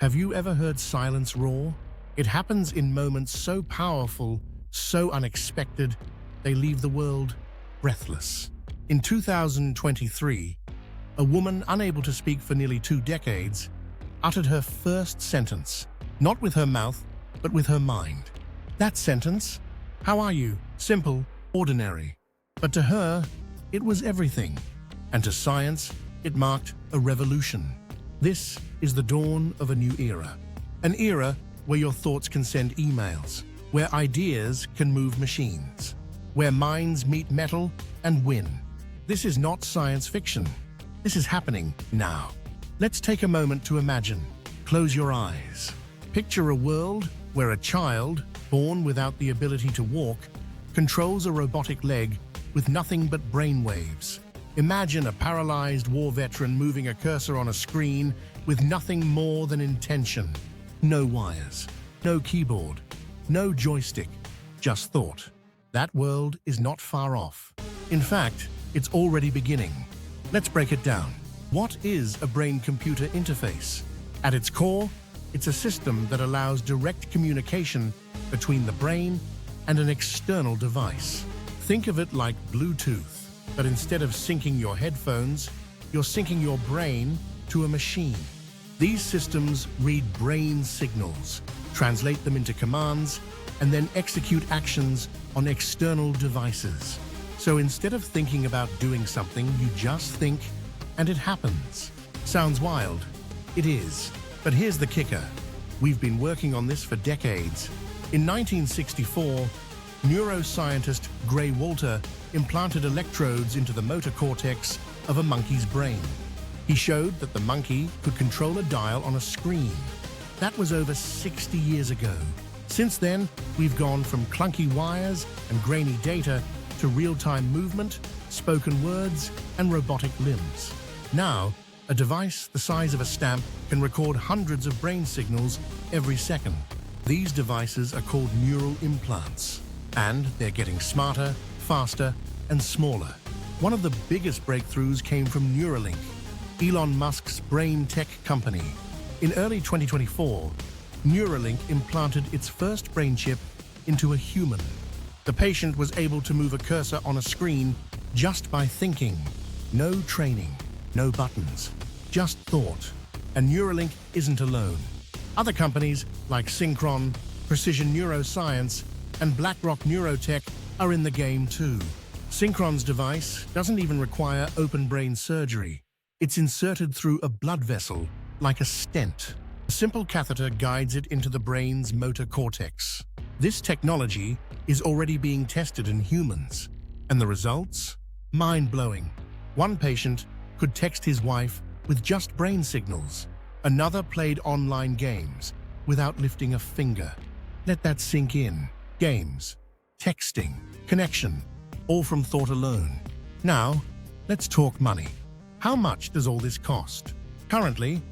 Have you ever heard silence roar? It happens in moments so powerful, so unexpected, they leave the world breathless. In 2023, a woman unable to speak for nearly 2 decades uttered her first sentence, not with her mouth, but with her mind. That sentence, "How are you?" Simple, ordinary. But to her, it was everything. And to science, it marked a revolution. This is the dawn of a new era. An era where your thoughts can send emails, where ideas can move machines, where minds meet metal and win. This is not science fiction. This is happening now. Let's take a moment to imagine. Close your eyes. Picture a world where a child, born without the ability to walk, controls a robotic leg with nothing but brainwaves. Imagine a paralyzed war veteran moving a cursor on a screen with nothing more than intention. No wires, no keyboard, no joystick, just thought. That world is not far off. In fact, it's already beginning. Let's break it down. What is a brain-computer interface? At its core, it's a system that allows direct communication between the brain and an external device. Think of it like Bluetooth, but instead of syncing your headphones, you're syncing your brain to a machine. These systems read brain signals, translate them into commands, and then execute actions on external devices. So instead of thinking about doing something, you just think, and it happens. Sounds wild. It is. But here's the kicker. We've been working on this for decades. In 1964, neuroscientist Gray Walter implanted electrodes into the motor cortex of a monkey's brain. He showed that the monkey could control a dial on a screen. That was over 60 years ago. Since then, we've gone from clunky wires and grainy data to real-time movement, spoken words, and robotic limbs. Now, a device the size of a stamp can record hundreds of brain signals every second. These devices are called neural implants, and they're getting smarter, faster, and smaller. One of the biggest breakthroughs came from Neuralink, Elon Musk's brain tech company. In early 2024, Neuralink implanted its first brain chip into a human. The patient was able to move a cursor on a screen just by thinking. No training, no buttons, just thought. And Neuralink isn't alone. Other companies like Synchron, Precision Neuroscience, and BlackRock Neurotech are in the game too. Synchron's device doesn't even require open brain surgery. It's inserted through a blood vessel, like a stent. A simple catheter guides it into the brain's motor cortex. This technology is already being tested in humans. And the results? Mind-blowing. One patient could text his wife with just brain signals. Another played online games without lifting a finger. Let that sink in. Games, texting, connection, all from thought alone. Now, let's talk money. How much does all this cost? Currently,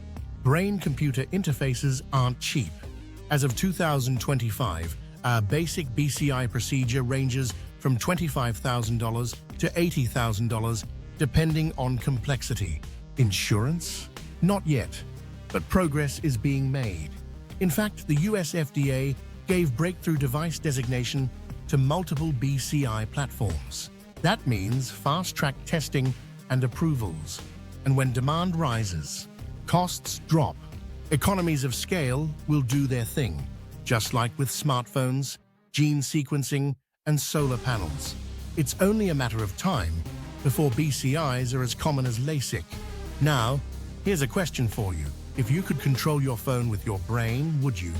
brain-computer interfaces aren't cheap. As of 2025, a basic BCI procedure ranges from $25,000 to $80,000, depending on complexity. Insurance? Not yet, but progress is being made. In fact, the US FDA gave breakthrough device designation to multiple BCI platforms. That means fast-track testing and approvals. And when demand rises, costs drop. Economies of scale will do their thing, just like with smartphones, gene sequencing, and solar panels. It's only a matter of time before BCIs are as common as LASIK. Now, here's a question for you. If you could control your phone with your brain, would you?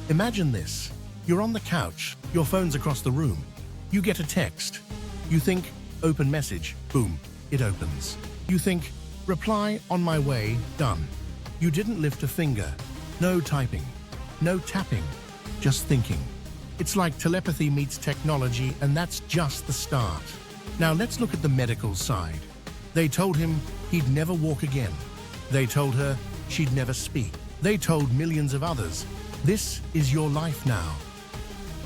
Imagine this. You're on the couch, your phone's across the room. You get a text. You think, open message, boom, it opens. You think, reply, on my way, done. You didn't lift a finger. No typing, no tapping, just thinking. It's like telepathy meets technology, and that's just the start. Now let's look at the medical side. They told him he'd never walk again. They told her she'd never speak. They told millions of others, this is your life now.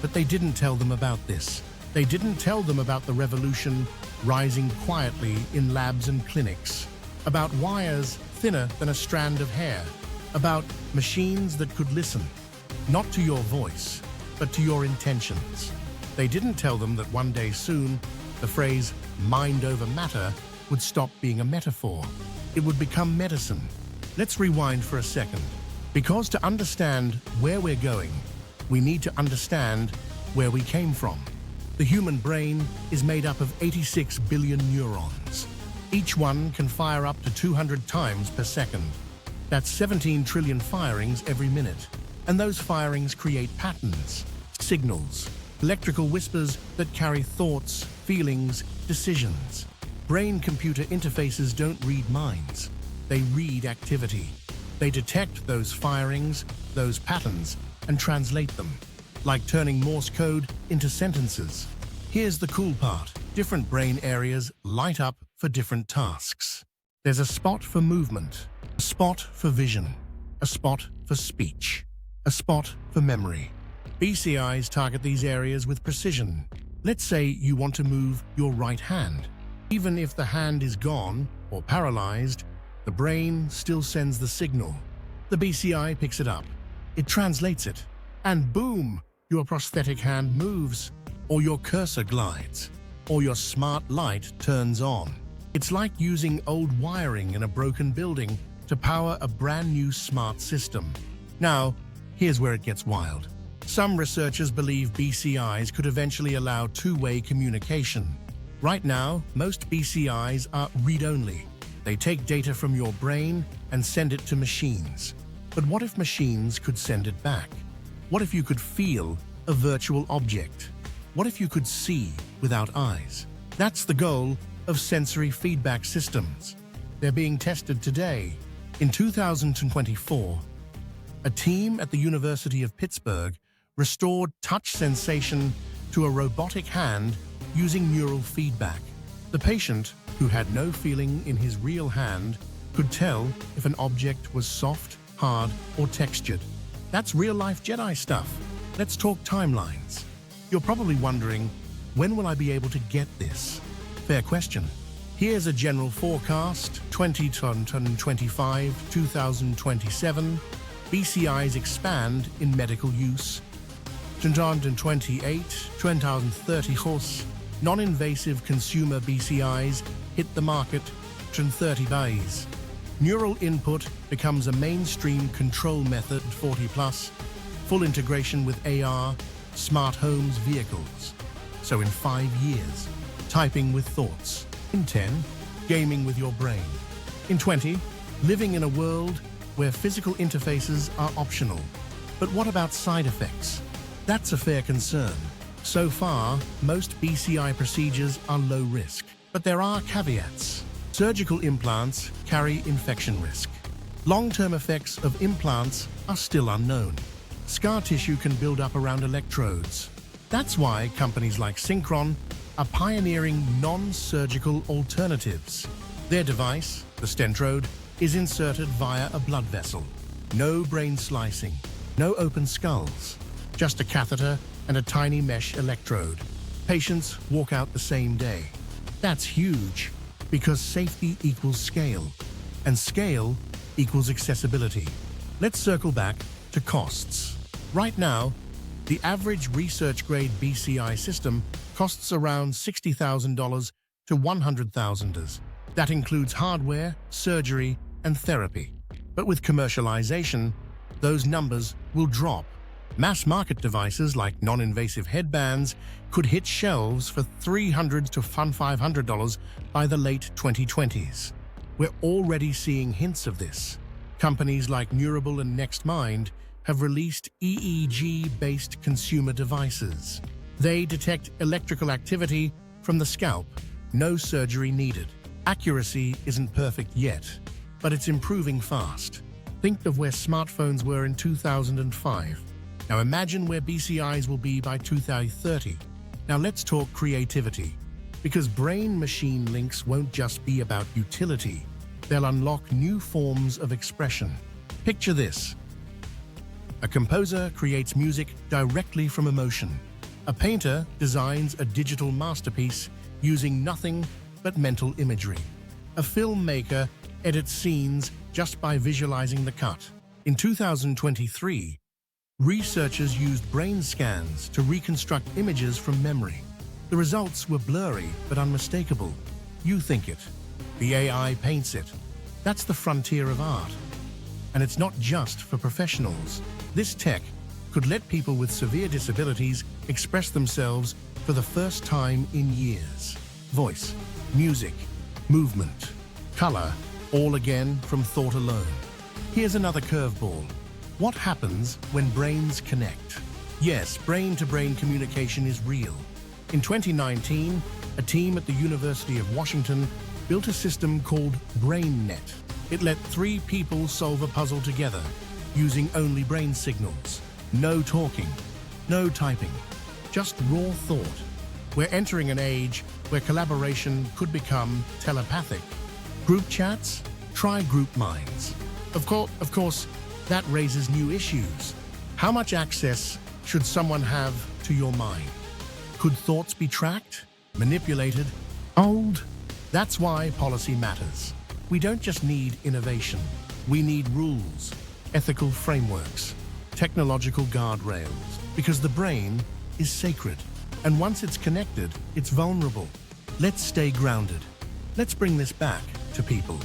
But they didn't tell them about this. They didn't tell them about the revolution rising quietly in labs and clinics, about wires thinner than a strand of hair, about machines that could listen, not to your voice, but to your intentions. They didn't tell them that one day soon, the phrase mind over matter would stop being a metaphor. It would become medicine. Let's rewind for a second, because to understand where we're going, we need to understand where we came from. The human brain is made up of 86 billion neurons. Each one can fire up to 200 times per second. That's 17 trillion firings every minute. And those firings create patterns, signals, electrical whispers that carry thoughts, feelings, decisions. Brain-computer interfaces don't read minds. They read activity. They detect those firings, those patterns, and translate them, like turning Morse code into sentences. Here's the cool part. Different brain areas light up for different tasks. There's a spot for movement, a spot for vision, a spot for speech, a spot for memory. BCIs target these areas with precision. Let's say you want to move your right hand. Even if the hand is gone or paralyzed, the brain still sends the signal. The BCI picks it up. It translates it. And boom, your prosthetic hand moves, or your cursor glides, or your smart light turns on. It's like using old wiring in a broken building to power a brand new smart system. Now, here's where it gets wild. Some researchers believe BCIs could eventually allow two-way communication. Right now, most BCIs are read-only. They take data from your brain and send it to machines. But what if machines could send it back? What if you could feel a virtual object? What if you could see without eyes? That's the goal of sensory feedback systems. They're being tested today. In 2024, a team at the University of Pittsburgh restored touch sensation to a robotic hand using neural feedback. The patient, who had no feeling in his real hand, could tell if an object was soft, hard, or textured. That's real-life Jedi stuff. Let's talk timelines. You're probably wondering, when will I be able to get this? Fair question. Here's a general forecast: 2025, 2027. BCIs expand in medical use. 2028, 2030. Non-invasive consumer BCIs hit the market in 30 days. Neural input becomes a mainstream control method 40+, full integration with AR, smart homes, vehicles. So in 5 years, typing with thoughts. In 10, gaming with your brain. In 20, living in a world where physical interfaces are optional. But what about side effects? That's a fair concern. So far, most BCI procedures are low risk, but there are caveats. Surgical implants carry infection risk. Long-term effects of implants are still unknown. Scar tissue can build up around electrodes. That's why companies like Synchron are pioneering non-surgical alternatives. Their device, the stentrode, is inserted via a blood vessel. No brain slicing, no open skulls, just a catheter and a tiny mesh electrode. Patients walk out the same day. That's huge, because safety equals scale, and scale equals accessibility. Let's circle back to costs. Right now, the average research-grade BCI system costs around $60,000 to $100,000. That includes hardware, surgery, and therapy. But with commercialization, those numbers will drop. Mass-market devices like non-invasive headbands could hit shelves for $300 to $500 by the late 2020s. We're already seeing hints of this. Companies like Neurable and NextMind have released EEG-based consumer devices. They detect electrical activity from the scalp. No surgery needed. Accuracy isn't perfect yet, but it's improving fast. Think of where smartphones were in 2005. Now imagine where BCIs will be by 2030. Now let's talk creativity, because brain-machine links won't just be about utility. They'll unlock new forms of expression. Picture this. A composer creates music directly from emotion. A painter designs a digital masterpiece using nothing but mental imagery. A filmmaker edits scenes just by visualizing the cut. In 2023, researchers used brain scans to reconstruct images from memory. The results were blurry but unmistakable. You think it. The AI paints it. That's the frontier of art. And it's not just for professionals. This tech could let people with severe disabilities express themselves for the first time in years. Voice, music, movement, color, all again from thought alone. Here's another curveball. What happens when brains connect? Yes, brain-to-brain communication is real. In 2019, a team at the University of Washington built a system called BrainNet. It let 3 people solve a puzzle together, using only brain signals. No talking, no typing, just raw thought. We're entering an age where collaboration could become telepathic. Group chats? Try group minds. Of course, that raises new issues. How much access should someone have to your mind? Could thoughts be tracked, manipulated, old? That's why policy matters. We don't just need innovation. We need rules, ethical frameworks, technological guardrails, because the brain is sacred. And once it's connected, it's vulnerable. Let's stay grounded. Let's bring this back to people.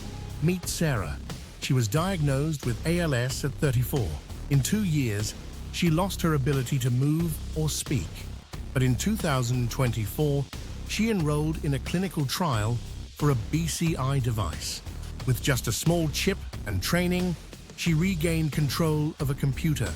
Meet Sarah. She was diagnosed with ALS at 34. In 2 years, she lost her ability to move or speak. But in 2024, she enrolled in a clinical trial for a BCI device. With just a small chip and training, she regained control of a computer.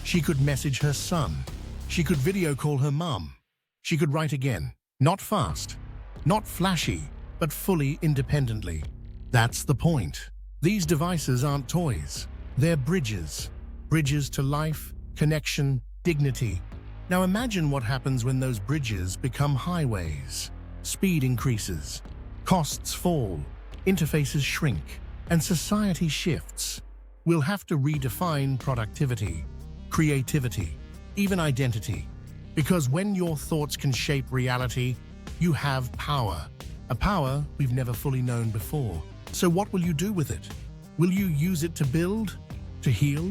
She could message her son. She could video call her mom. She could write again. Not fast, not flashy, but fully independently. That's the point. These devices aren't toys. They're bridges. Bridges to life, connection, dignity. Now imagine what happens when those bridges become highways. Speed increases, costs fall, interfaces shrink, and society shifts. We'll have to redefine productivity, creativity, even identity. Because when your thoughts can shape reality, you have power. A power we've never fully known before. So what will you do with it? Will you use it to build, to heal,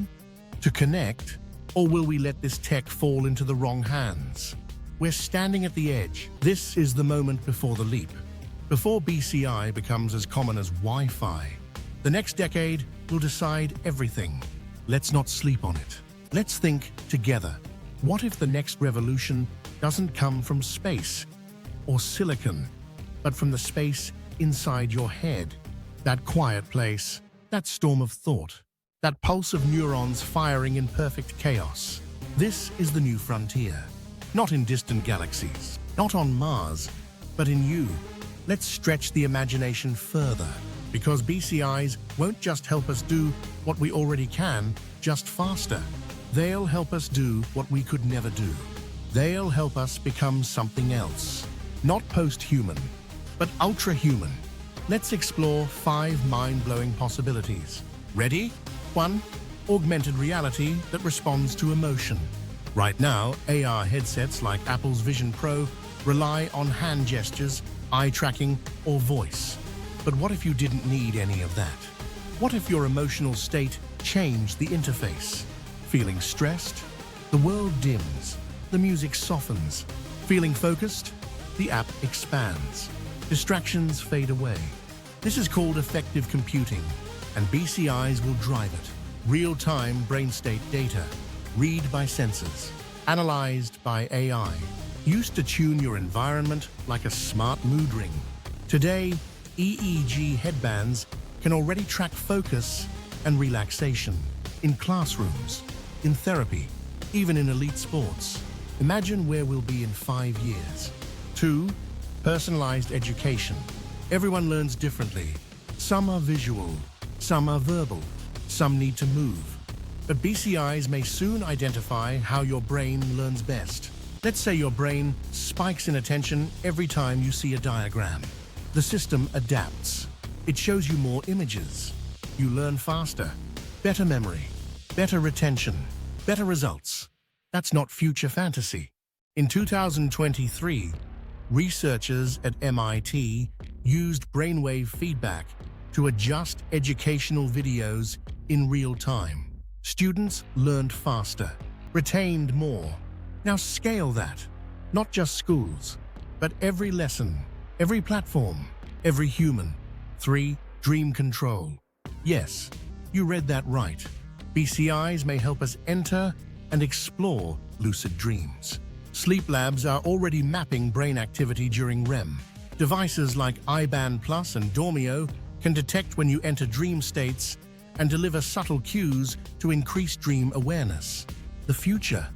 to connect? Or will we let this tech fall into the wrong hands? We're standing at the edge. This is the moment before the leap. Before BCI becomes as common as Wi-Fi, the next decade will decide everything. Let's not sleep on it. Let's think together. What if the next revolution doesn't come from space or silicon, but from the space inside your head? That quiet place, that storm of thought, that pulse of neurons firing in perfect chaos. This is the new frontier. Not in distant galaxies, not on Mars, but in you. Let's stretch the imagination further, because BCIs won't just help us do what we already can, just faster. They'll help us do what we could never do. They'll help us become something else. Not post-human, but ultra-human. Let's explore 5 mind-blowing possibilities. Ready? 1. Augmented reality that responds to emotion. Right now, AR headsets like Apple's Vision Pro rely on hand gestures, eye tracking, or voice. But what if you didn't need any of that? What if your emotional state changed the interface? Feeling stressed? The world dims. The music softens. Feeling focused? The app expands. Distractions fade away. This is called effective computing, and BCIs will drive it. Real-time brain state data, read by sensors, analyzed by AI, used to tune your environment like a smart mood ring. Today, EEG headbands can already track focus and relaxation in classrooms, in therapy, even in elite sports. Imagine where we'll be in 5 years. 2. Personalized education. Everyone learns differently. Some are visual, some are verbal, some need to move. But BCIs may soon identify how your brain learns best. Let's say your brain spikes in attention every time you see a diagram. The system adapts. It shows you more images. You learn faster. Better memory, better retention, better results. That's not future fantasy. In 2023, researchers at MIT used brainwave feedback to adjust educational videos in real time. Students learned faster, retained more. Now scale that. Not just schools, but every lesson, every platform, every human. 3. Dream control. Yes, you read that right. BCIs may help us enter and explore lucid dreams. Sleep labs are already mapping brain activity during REM. Devices like IBAN Plus and Dormio can detect when you enter dream states and deliver subtle cues to increase dream awareness. The future.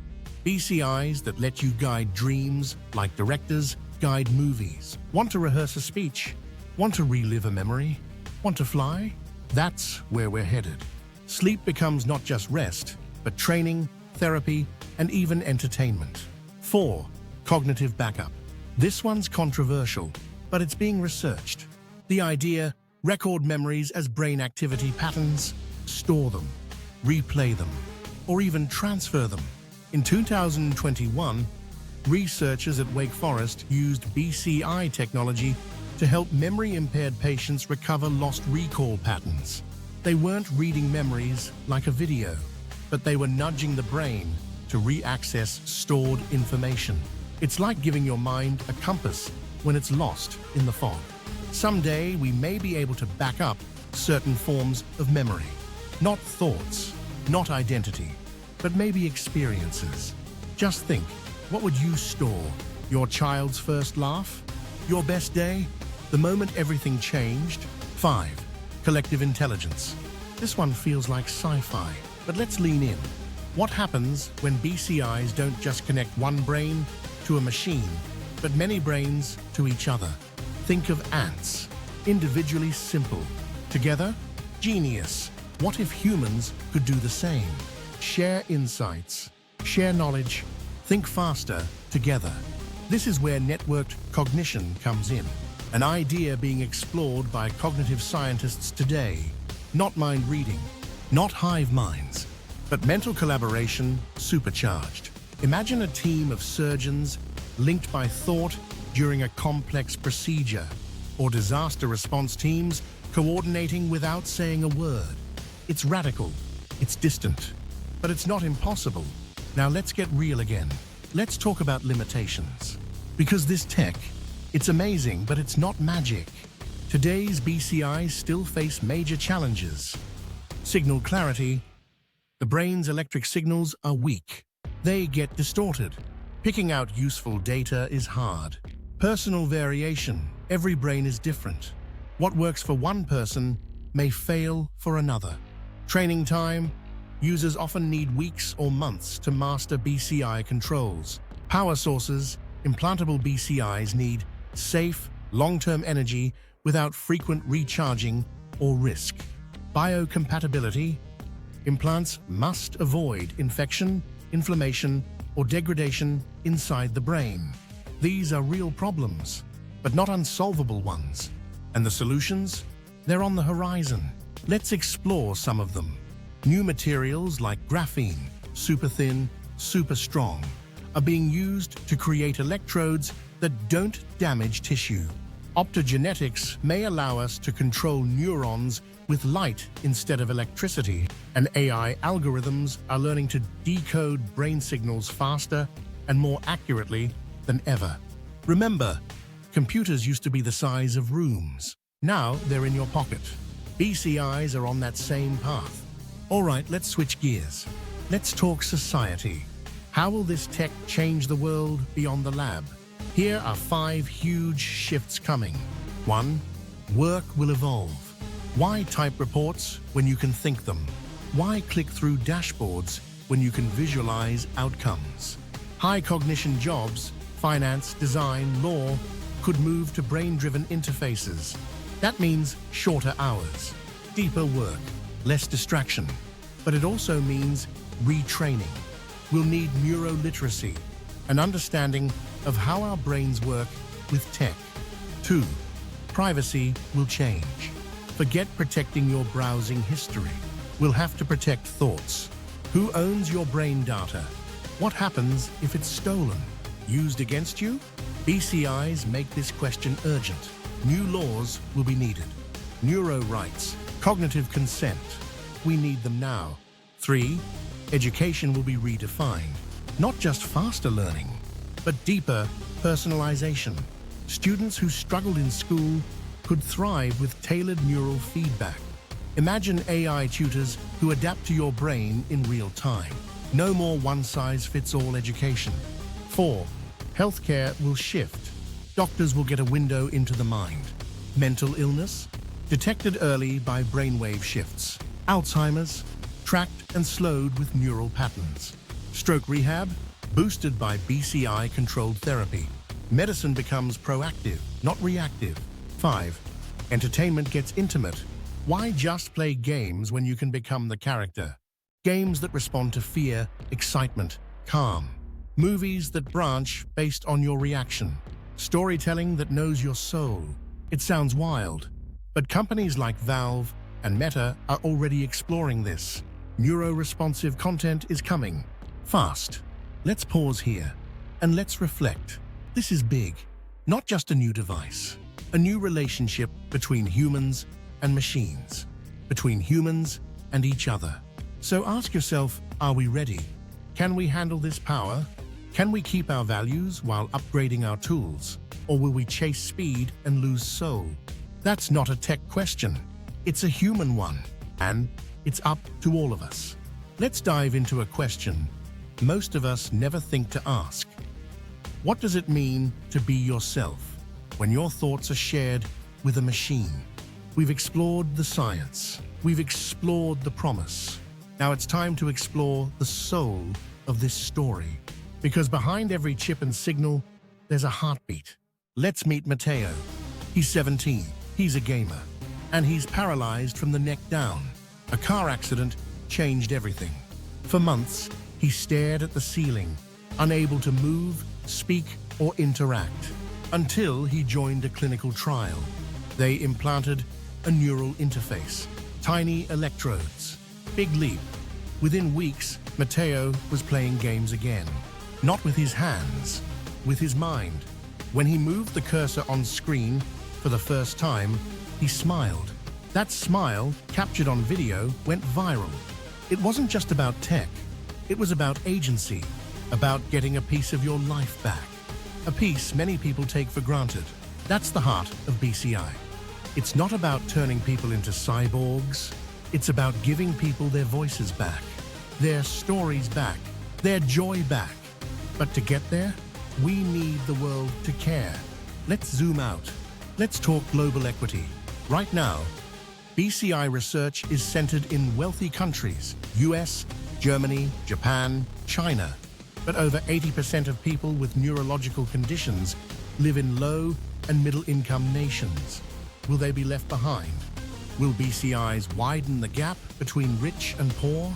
BCIs that let you guide dreams like directors guide movies. Want to rehearse a speech? Want to relive a memory? Want to fly? That's where we're headed. Sleep becomes not just rest, but training, therapy, and even entertainment. 4. Cognitive backup. This one's controversial, but it's being researched. The idea: record memories as brain activity patterns, store them, replay them, or even transfer them. In 2021, researchers at Wake Forest used BCI technology to help memory-impaired patients recover lost recall patterns. They weren't reading memories like a video, but they were nudging the brain to re-access stored information. It's like giving your mind a compass when it's lost in the fog. Someday, we may be able to back up certain forms of memory. Not thoughts, not identity, but maybe experiences. Just think, what would you store? Your child's first laugh? Your best day? The moment everything changed? 5. Collective intelligence. This one feels like sci-fi, but let's lean in. What happens when BCIs don't just connect one brain to a machine, but many brains to each other? Think of ants. Individually simple. Together, genius. What if humans could do the same? Share insights, share knowledge, think faster together. This is where networked cognition comes in, an idea being explored by cognitive scientists today. Not mind reading, not hive minds, but mental collaboration supercharged. Imagine a team of surgeons linked by thought during a complex procedure, or disaster response teams coordinating without saying a word. It's radical, it's distant, but it's not impossible. Now let's get real again. Let's talk about limitations. Because this tech, it's amazing, but it's not magic. Today's BCIs still face major challenges. Signal clarity. The brain's electric signals are weak. They get distorted. Picking out useful data is hard. Personal variation. Every brain is different. What works for one person may fail for another. Training time. Users often need weeks or months to master BCI controls. Power sources. Implantable BCIs need safe, long-term energy without frequent recharging or risk. Biocompatibility. Implants must avoid infection, inflammation, or degradation inside the brain. These are real problems, but not unsolvable ones. And the solutions? They're on the horizon. Let's explore some of them. New materials like graphene, super thin, super strong, are being used to create electrodes that don't damage tissue. Optogenetics may allow us to control neurons with light instead of electricity, and AI algorithms are learning to decode brain signals faster and more accurately than ever. Remember, computers used to be the size of rooms. Now they're in your pocket. BCIs are on that same path. All right, let's switch gears. Let's talk society. How will this tech change the world beyond the lab? Here are 5 huge shifts coming. 1. Work will evolve. Why type reports when you can think them? Why click through dashboards when you can visualize outcomes? High cognition jobs, finance, design, law, could move to brain-driven interfaces. That means shorter hours, deeper work, less distraction. But it also means retraining. We'll need neuroliteracy, an understanding of how our brains work with tech. 2. Privacy will change. Forget protecting your browsing history. We'll have to protect thoughts. Who owns your brain data? What happens if it's stolen? Used against you? BCIs make this question urgent. New laws will be needed. Neuro rights, cognitive consent. We need them now. 3. Education will be redefined. Not just faster learning, but deeper personalization. Students who struggled in school could thrive with tailored neural feedback. Imagine AI tutors who adapt to your brain in real time. No more one-size-fits-all education. 4. Healthcare will shift. Doctors will get a window into the mind. Mental illness? Detected early by brainwave shifts. Alzheimer's? Tracked and slowed with neural patterns. Stroke rehab? Boosted by BCI-controlled therapy. Medicine becomes proactive, not reactive. 5. Entertainment gets intimate. Why just play games when you can become the character? Games that respond to fear, excitement, calm. Movies that branch based on your reaction. Storytelling that knows your soul. It sounds wild, but companies like Valve and Meta are already exploring this. Neuro-responsive content is coming. Fast. Let's pause here and let's reflect. This is big. Not just a new device. A new relationship between humans and machines. Between humans and each other. So ask yourself, are we ready? Can we handle this power? Can we keep our values while upgrading our tools? Or will we chase speed and lose soul? That's not a tech question. It's a human one. And it's up to all of us. Let's dive into a question most of us never think to ask. What does it mean to be yourself when your thoughts are shared with a machine? We've explored the science. We've explored the promise. Now it's time to explore the soul of this story. Because behind every chip and signal, there's a heartbeat. Let's meet Matteo. He's 17. He's a gamer. And he's paralyzed from the neck down. A car accident changed everything. For months, he stared at the ceiling, unable to move, speak, or interact, until he joined a clinical trial. They implanted a neural interface, tiny electrodes. Big leap. Within weeks, Matteo was playing games again. Not with his hands, with his mind. When he moved the cursor on screen for the first time, he smiled. That smile, captured on video, went viral. It wasn't just about tech. It was about agency, about getting a piece of your life back. A piece many people take for granted. That's the heart of BCI. It's not about turning people into cyborgs. It's about giving people their voices back, their stories back, their joy back. But to get there, we need the world to care. Let's zoom out. Let's talk global equity. Right now, BCI research is centered in wealthy countries, US, Germany, Japan, China. But over 80% of people with neurological conditions live in low and middle-income nations. Will they be left behind? Will BCIs widen the gap between rich and poor?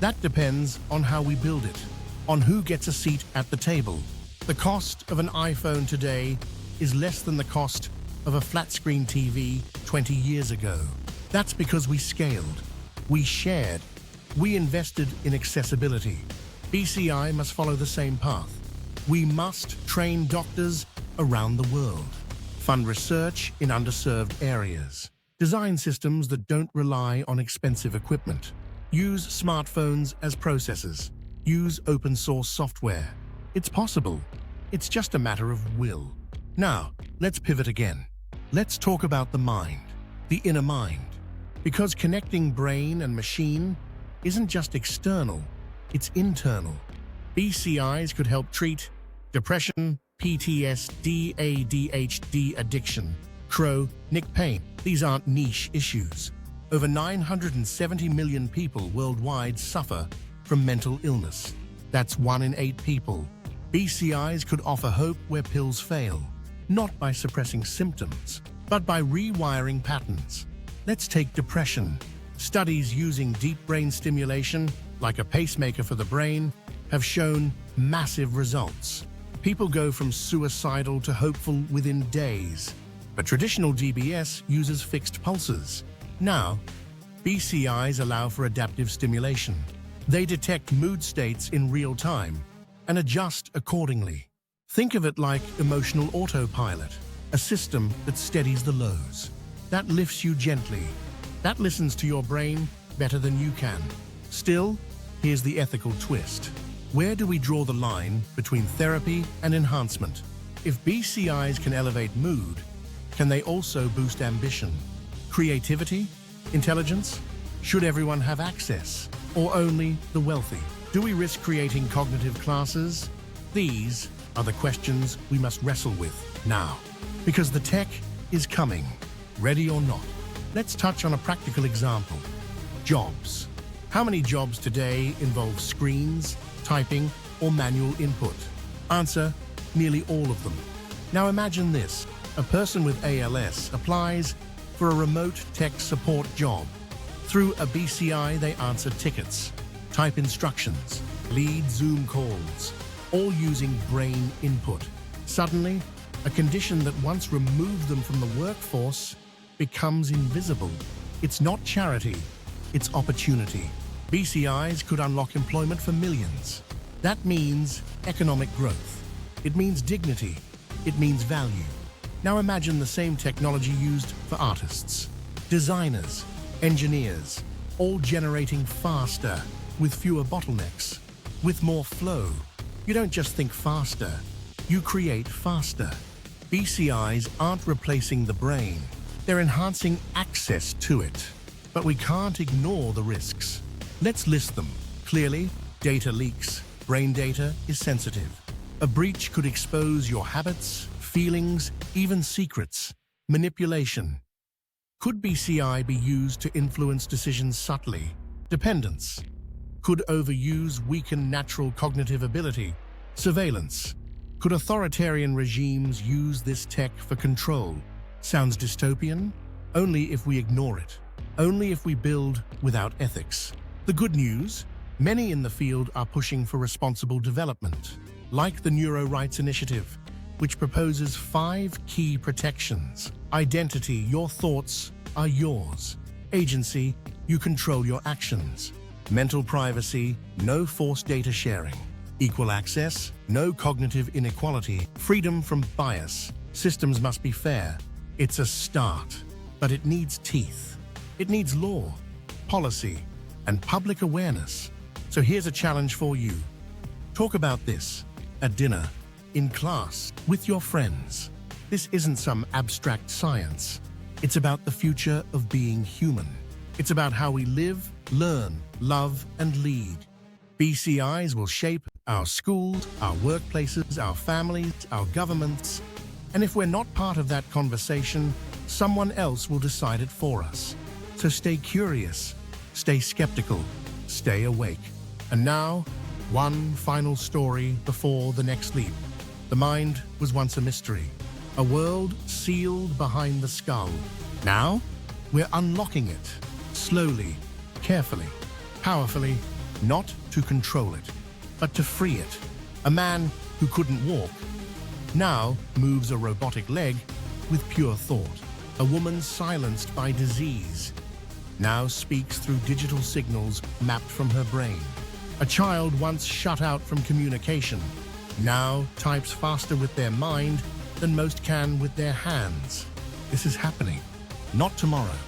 That depends on how we build it, on who gets a seat at the table. The cost of an iPhone today is less than the cost of a flat-screen TV 20 years ago. That's because we scaled, we shared, we invested in accessibility. BCI must follow the same path. We must train doctors around the world, fund research in underserved areas, design systems that don't rely on expensive equipment, use smartphones as processors, use open-source software. It's possible. It's just a matter of will. Now, let's pivot again. Let's talk about the mind, the inner mind. Because connecting brain and machine isn't just external, it's internal. BCIs could help treat depression, PTSD, ADHD, addiction, chronic pain. These aren't niche issues. Over 970 million people worldwide suffer from mental illness. That's 1 in 8 people. BCIs could offer hope where pills fail, not by suppressing symptoms, but by rewiring patterns. Let's take depression. Studies using deep brain stimulation, like a pacemaker for the brain, have shown massive results. People go from suicidal to hopeful within days. But traditional DBS uses fixed pulses. Now, BCIs allow for adaptive stimulation. They detect mood states in real time and adjust accordingly. Think of it like emotional autopilot, a system that steadies the lows, that lifts you gently, that listens to your brain better than you can. Still, here's the ethical twist. Where do we draw the line between therapy and enhancement? If BCIs can elevate mood, can they also boost ambition, creativity, intelligence? Should everyone have access, or only the wealthy? Do we risk creating cognitive classes? These are the questions we must wrestle with now, because the tech is coming, ready or not. Let's touch on a practical example. Jobs. How many jobs today involve screens, typing, or manual input? Answer, nearly all of them. Now imagine this. A person with ALS applies for a remote tech support job. Through a BCI, they answer tickets, type instructions, lead Zoom calls, all using brain input. Suddenly, a condition that once removed them from the workforce becomes invisible. It's not charity, it's opportunity. BCIs could unlock employment for millions. That means economic growth. It means dignity. It means value. Now imagine the same technology used for artists, designers, engineers, all generating faster, with fewer bottlenecks, with more flow. You don't just think faster, you create faster. BCIs aren't replacing the brain, they're enhancing access to it. But we can't ignore the risks. Let's list them. Clearly, data leaks. Brain data is sensitive. A breach could expose your habits, feelings, even secrets. Manipulation. Could BCI be used to influence decisions subtly? Dependence. Could overuse weaken natural cognitive ability? Surveillance. Could authoritarian regimes use this tech for control? Sounds dystopian? Only if we ignore it. Only if we build without ethics. The good news? Many in the field are pushing for responsible development, like the Neuro Rights Initiative, which proposes 5 key protections. Identity, your thoughts are yours. Agency, you control your actions. Mental privacy, no forced data sharing. Equal access, no cognitive inequality. Freedom from bias, systems must be fair. It's a start, but it needs teeth. It needs law, policy, and public awareness. So here's a challenge for you. Talk about this at dinner, in class, with your friends. This isn't some abstract science. It's about the future of being human. It's about how we live, learn, love, and lead. BCIs will shape our schools, our workplaces, our families, our governments. And if we're not part of that conversation, someone else will decide it for us. So stay curious, stay skeptical, stay awake. And now, one final story before the next leap. The mind was once a mystery, a world sealed behind the skull. Now, we're unlocking it, slowly, carefully, powerfully, not to control it, but to free it. A man who couldn't walk now moves a robotic leg with pure thought. A woman silenced by disease now speaks through digital signals mapped from her brain. A child once shut out from communication now types faster with their mind than most can with their hands. This is happening, not tomorrow.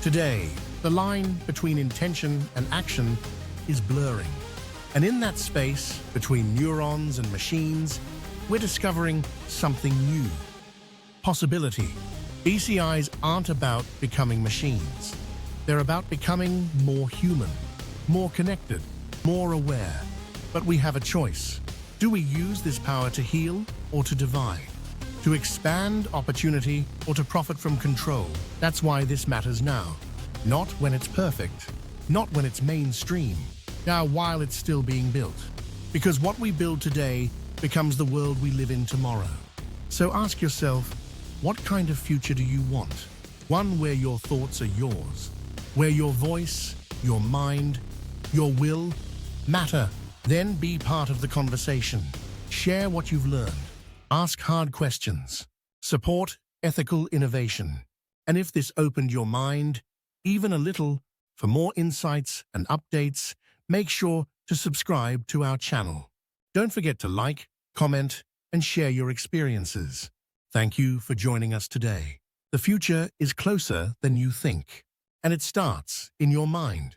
Today, the line between intention and action is blurring. And in that space, between neurons and machines, we're discovering something new. Possibility. BCIs aren't about becoming machines. They're about becoming more human, more connected, more aware. But we have a choice. Do we use this power to heal or to divide? To expand opportunity or to profit from control? That's why this matters now. Not when it's perfect, not when it's mainstream. Now, while it's still being built. Because what we build today becomes the world we live in tomorrow. So ask yourself, what kind of future do you want? One where your thoughts are yours, where your voice, your mind, your will matter. Then be part of the conversation. Share what you've learned. Ask hard questions. Support ethical innovation. And if this opened your mind, even a little, for more insights and updates, make sure to subscribe to our channel. Don't forget to like, comment, and share your experiences. Thank you for joining us today. The future is closer than you think, and it starts in your mind.